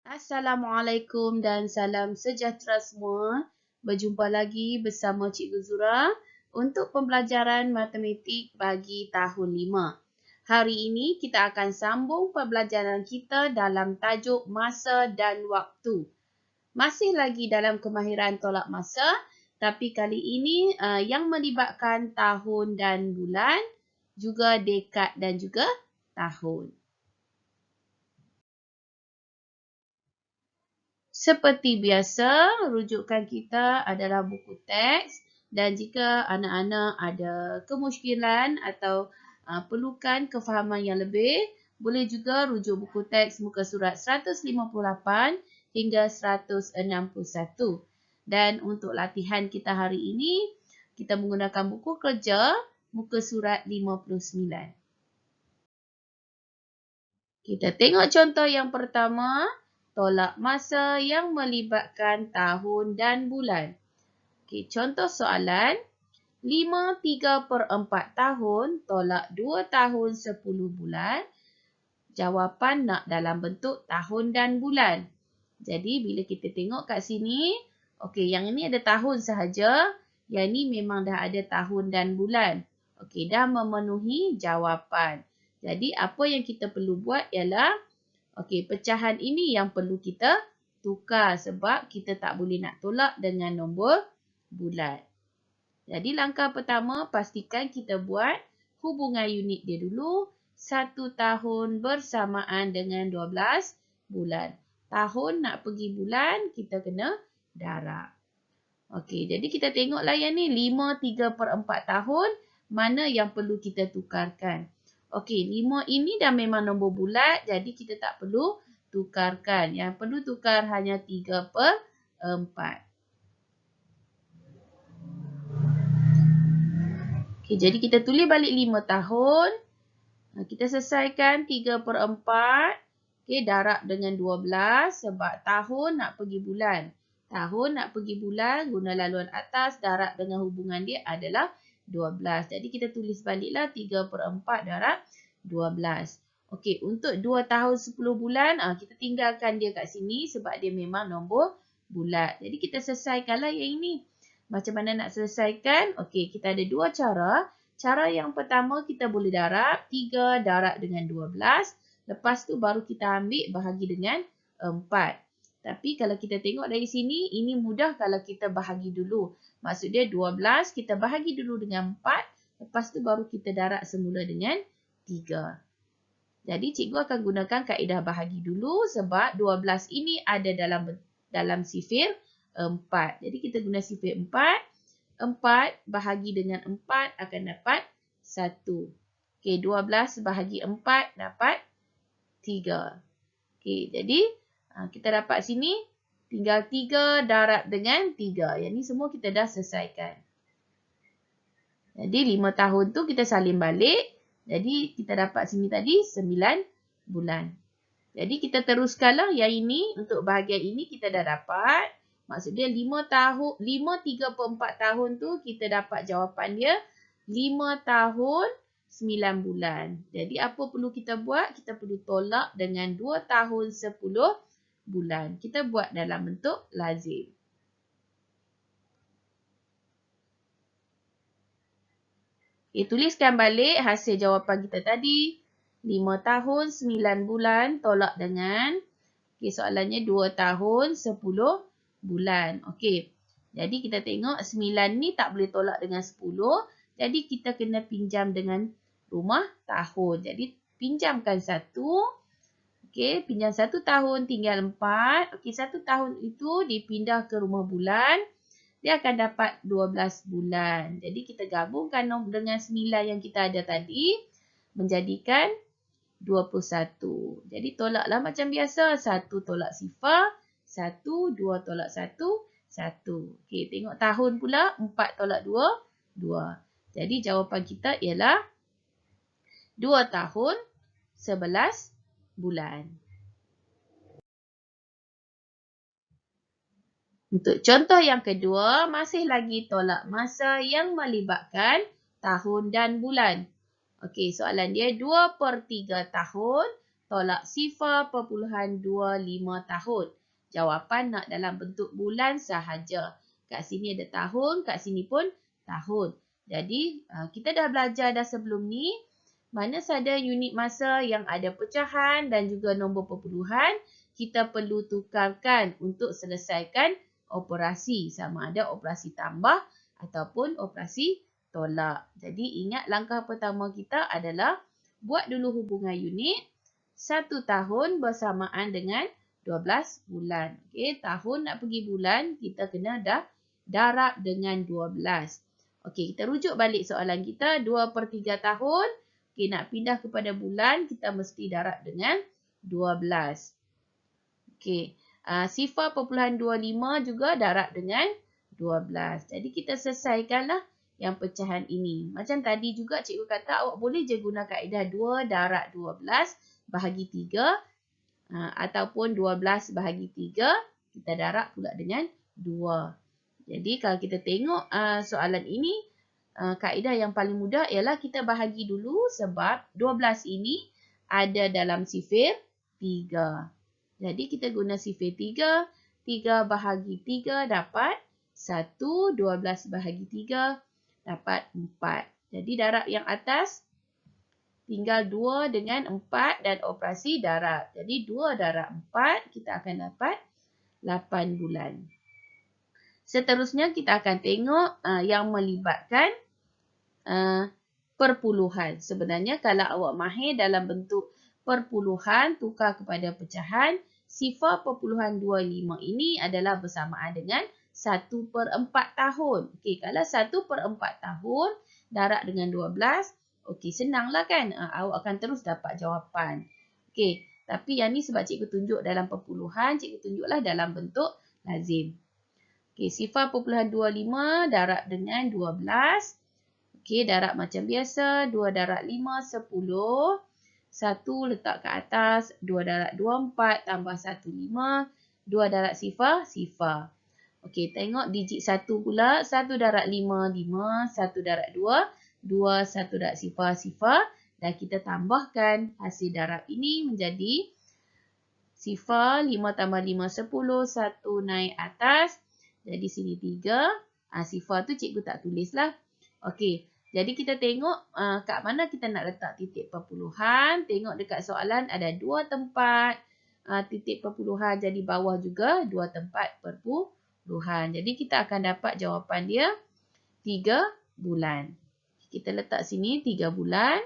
Assalamualaikum dan salam sejahtera semua. Berjumpa lagi bersama Cikgu Zura untuk pembelajaran matematik bagi tahun 5. Hari ini kita akan sambung pembelajaran kita dalam tajuk masa dan waktu. Masih lagi dalam kemahiran tolak masa, tapi kali ini yang melibatkan tahun dan bulan, juga dekad dan juga tahun. Seperti biasa, rujukan kita adalah buku teks dan jika anak-anak ada kemusykilan atau perlukan kefahaman yang lebih, boleh juga rujuk buku teks muka surat 158 hingga 161. Dan untuk latihan kita hari ini, kita menggunakan buku kerja muka surat 59. Kita tengok contoh yang pertama. Tolak masa yang melibatkan tahun dan bulan. Okey, contoh soalan. 5 3/4 tahun tolak 2 tahun 10 bulan. Jawapan nak dalam bentuk tahun dan bulan. Jadi, bila kita tengok kat sini, okey, yang ini ada tahun sahaja. Yang ini memang dah ada tahun dan bulan. Okey, dah memenuhi jawapan. Jadi, apa yang kita perlu buat ialah okey, pecahan ini yang perlu kita tukar sebab kita tak boleh nak tolak dengan nombor bulat. Jadi langkah pertama, pastikan kita buat hubungan unit dia dulu. 1 tahun bersamaan dengan 12 bulan. Tahun nak pergi bulan, kita kena darab. Okey, jadi kita tengoklah yang ni 5 3/4 tahun, mana yang perlu kita tukarkan. Okey, 5 ini dah memang nombor bulat, jadi kita tak perlu tukarkan. Yang perlu tukar hanya 3/4. Okey, jadi kita tulis balik 5 tahun. Kita selesaikan 3/4. Okey, darab dengan 12 sebab tahun nak pergi bulan. Tahun nak pergi bulan, guna laluan atas, darab dengan hubungan dia adalah 12. Jadi kita tulis baliklah 3/4 darab 12. Okey, untuk 2 tahun 10 bulan, kita tinggalkan dia kat sini sebab dia memang nombor bulat. Jadi kita selesaikanlah yang ini. Macam mana nak selesaikan? Okey, kita ada dua cara. Cara yang pertama, kita boleh darab 3 darab dengan 12. Lepas tu baru kita ambil bahagi dengan 4. Tapi kalau kita tengok dari sini, ini mudah kalau kita bahagi dulu. Maksud dia 12, kita bahagi dulu dengan 4. Lepas tu baru kita darab semula dengan 3. Jadi cikgu akan gunakan kaedah bahagi dulu sebab 12 ini ada dalam sifir 4. Jadi kita guna sifir 4. 4 bahagi dengan 4 akan dapat 1. Okey, 12 bahagi 4 dapat 3. Okey, jadi kita dapat sini tinggal 3 darab dengan 3. Yang ni semua kita dah selesaikan. Jadi 5 tahun tu kita salin balik. Jadi kita dapat sini tadi 9 bulan. Jadi kita teruskanlah yang ini. Untuk bahagian ini kita dah dapat. Maksud dia 5 3/4 tahun tu kita dapat jawapan dia 5 tahun 9 bulan. Jadi apa perlu kita buat? Kita perlu tolak dengan 2 tahun 10 bulan. Kita buat dalam bentuk lazim. Okay, tuliskan balik hasil jawapan kita tadi. 5 tahun 9 bulan tolak dengan soalannya 2 tahun 10 bulan. Okey. Jadi kita tengok 9 ni tak boleh tolak dengan 10. Jadi kita kena pinjam dengan rumah tahun. Jadi pinjamkan 1. Okey, pinjam 1 tahun tinggal 4. Okey, 1 tahun itu dipindah ke rumah bulan. Dia akan dapat 12 bulan. Jadi kita gabungkan dengan 9 yang kita ada tadi. Menjadikan 21. Jadi tolaklah macam biasa. 1 tolak sifar. 1, 2 tolak 1, 1. Okey, tengok tahun pula. 4 tolak 2, 2. Jadi jawapan kita ialah 2 tahun 11 bulan. Untuk contoh yang kedua, masih lagi tolak masa yang melibatkan tahun dan bulan. Okey, soalan dia 2/3 tahun tolak 0.25 tahun. Jawapan nak dalam bentuk bulan sahaja. Kat sini ada tahun, kat sini pun tahun. Jadi, kita dah belajar dah sebelum ni. Mana sahaja unit masa yang ada pecahan dan juga nombor perpuluhan, kita perlu tukarkan untuk selesaikan operasi. Sama ada operasi tambah ataupun operasi tolak. Jadi, ingat langkah pertama kita adalah buat dulu hubungan unit. 1 tahun bersamaan dengan 12 bulan. Okey, tahun nak pergi bulan, kita kena dah darab dengan 12. Okey, kita rujuk balik soalan kita. 2/3 tahun. Okey, nak pindah kepada bulan, kita mesti darab dengan 12. Okey, 0.25 juga darab dengan 12. Jadi, kita selesaikanlah yang pecahan ini. Macam tadi juga cikgu kata, awak boleh je guna kaedah 2 darab 12 bahagi 3 ataupun 12 bahagi 3 kita darab pula dengan 2. Jadi kalau kita tengok soalan ini, kaedah yang paling mudah ialah kita bahagi dulu sebab 12 ini ada dalam sifir 3. Jadi kita guna sifir 3, 3 bahagi 3 dapat 1, 12 bahagi 3 dapat 4. Jadi darab yang atas tinggal 2 dengan 4 dan operasi darab. Jadi 2 darab 4 kita akan dapat 8 bulan. Seterusnya kita akan tengok yang melibatkan perpuluhan. Sebenarnya kalau awak mahir dalam bentuk perpuluhan tukar kepada pecahan, 0.25 ini adalah bersamaan dengan 1/4 tahun. Okey, kalau 1/4 tahun darab dengan 12, okey, senanglah kan? Awak akan terus dapat jawapan. Okey, tapi yang ni sebab cikgu tunjuk dalam perpuluhan, cikgu tunjuklah dalam bentuk lazim. Okey, 0.25 darab dengan 12. Okey, darab macam biasa. 2 darab 5, 10. 1 letak ke atas. 2 darab 2, 4. Tambah 1, 5. 2 darab 0, 0. Okey, tengok digit 1 pula. 1 darab 5, 5. 1 darab 2. 2, 1 darab 0, 0. Dan kita tambahkan hasil darab ini menjadi 0, 5 tambah 5, 10. 1 naik atas. Jadi sini 3. 0 tu cikgu tak tulislah. Okey, jadi kita tengok kat mana kita nak letak titik perpuluhan. Tengok dekat soalan ada 2 tempat titik perpuluhan. Jadi bawah juga 2 tempat perpuluhan. Jadi kita akan dapat jawapan dia 3 bulan. Kita letak sini 3 bulan.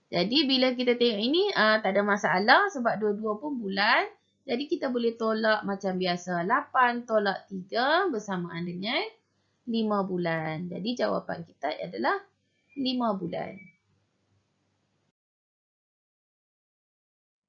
Jadi bila kita tengok ini tak ada masalah sebab dua-dua pun bulan. Jadi kita boleh tolak macam biasa. 8 tolak 3 bersamaan dengan 5 bulan. Jadi jawapan kita adalah 5 bulan.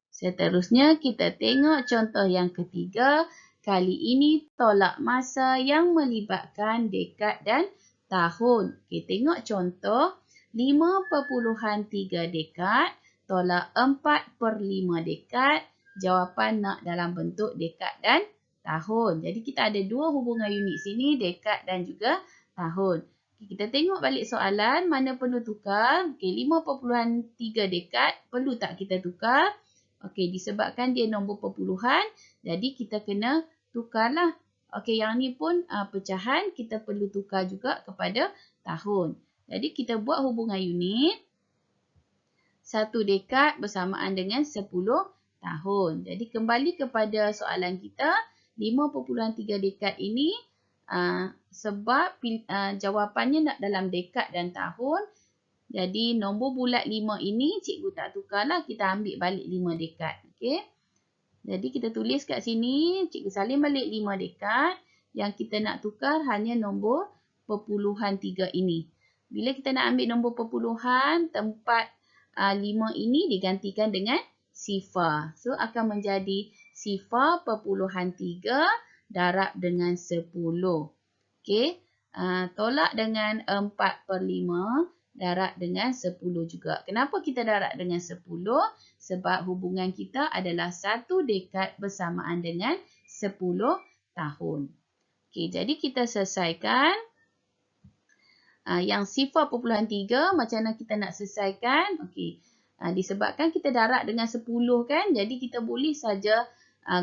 Seterusnya kita tengok contoh yang ketiga. Kali ini tolak masa yang melibatkan dekad dan tahun. Okey, tengok contoh 5.3 dekad tolak 4/5 dekad. Jawapan nak dalam bentuk dekad dan tahun. Jadi kita ada dua hubungan unit sini, dekad dan juga tahun. Okey, kita tengok balik soalan, mana perlu tukar. Okey, 5.3 dekad perlu tak kita tukar? Okey, disebabkan dia nombor perpuluhan, jadi kita kena tukarlah. Okey, yang ni pun pecahan, kita perlu tukar juga kepada tahun. Jadi kita buat hubungan unit. 1 dekad bersamaan dengan 10 tahun. Jadi kembali kepada soalan kita, 5.3 dekad ini sebab jawapannya nak dalam dekad dan tahun. Jadi nombor bulat 5 ini cikgu tak tukarlah, kita ambil balik 5 dekad. Okey. Jadi kita tulis kat sini, cikgu salin balik 5 dekad. Yang kita nak tukar hanya nombor perpuluhan 3 ini. Bila kita nak ambil nombor perpuluhan, tempat 5 ini digantikan dengan 0. So akan menjadi 0.3 darab dengan 10. Okey. Tolak dengan 4/5 darab dengan 10 juga. Kenapa kita darab dengan 10? Sebab hubungan kita adalah 1 dekad bersamaan dengan 10 tahun. Okey, jadi kita selesaikan. Yang 0.3 macam mana kita nak selesaikan? Okey, Disebabkan kita darab dengan 10 kan, jadi kita boleh saja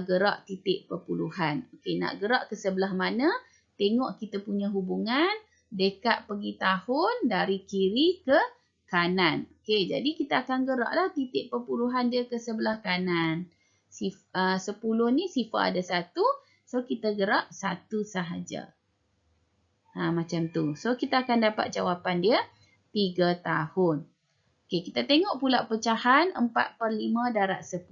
gerak titik perpuluhan. Okey, nak gerak ke sebelah mana? Tengok kita punya hubungan dekad pergi tahun dari kiri ke kanan. Okey, jadi kita akan geraklah titik perpuluhan dia ke sebelah kanan. 10 ni sifar ada 1, so kita gerak 1 sahaja. Macam tu. So kita akan dapat jawapan dia 3 tahun. Okey, kita tengok pula pecahan 4/5 darab 10.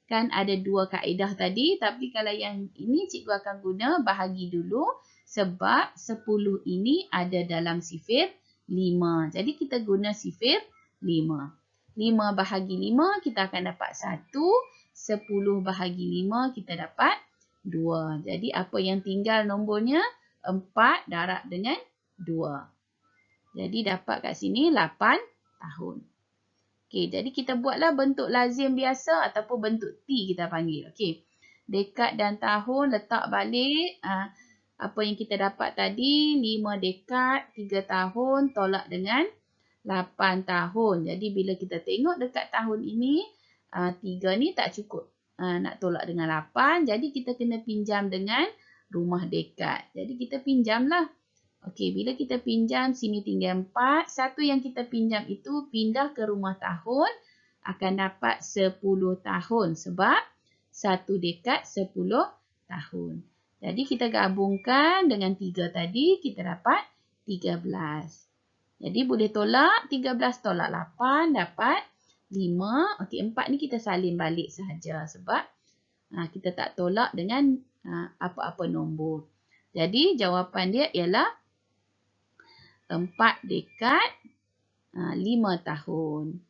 Kan ada dua kaedah tadi. Tapi kalau yang ini cikgu akan guna bahagi dulu. Sebab 10 ini ada dalam sifir 5. Jadi kita guna sifir 5. 5 bahagi 5 kita akan dapat 1. 10 bahagi 5 kita dapat 2. Jadi apa yang tinggal nombornya? 4 darab dengan 2. Jadi dapat kat sini 8 tahun. Okey, jadi kita buatlah bentuk lazim biasa ataupun bentuk T kita panggil. Okey. Dekad dan tahun letak balik. Apa yang kita dapat tadi, 5 dekad, 3 tahun tolak dengan 8 tahun. Jadi bila kita tengok dekat tahun ini, 3 ni tak cukup nak tolak dengan 8. Jadi kita kena pinjam dengan rumah dekad. Jadi kita pinjamlah. Okey, bila kita pinjam, sini tinggal 4. Satu yang kita pinjam itu pindah ke rumah tahun, akan dapat 10 tahun. Sebab satu dekad 10 tahun. Jadi kita gabungkan dengan 3 tadi, kita dapat 13. Jadi boleh tolak, 13 tolak 8, dapat 5. Okey, 4 ni kita salin balik sahaja. Sebab kita tak tolak dengan apa-apa nombor. Jadi jawapan dia ialah 4 dekad 5 tahun.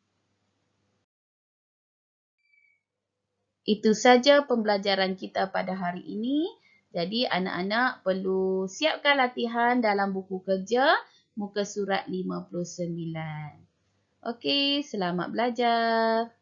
Itu saja pembelajaran kita pada hari ini. Jadi anak-anak perlu siapkan latihan dalam buku kerja muka surat 59. Okey, selamat belajar.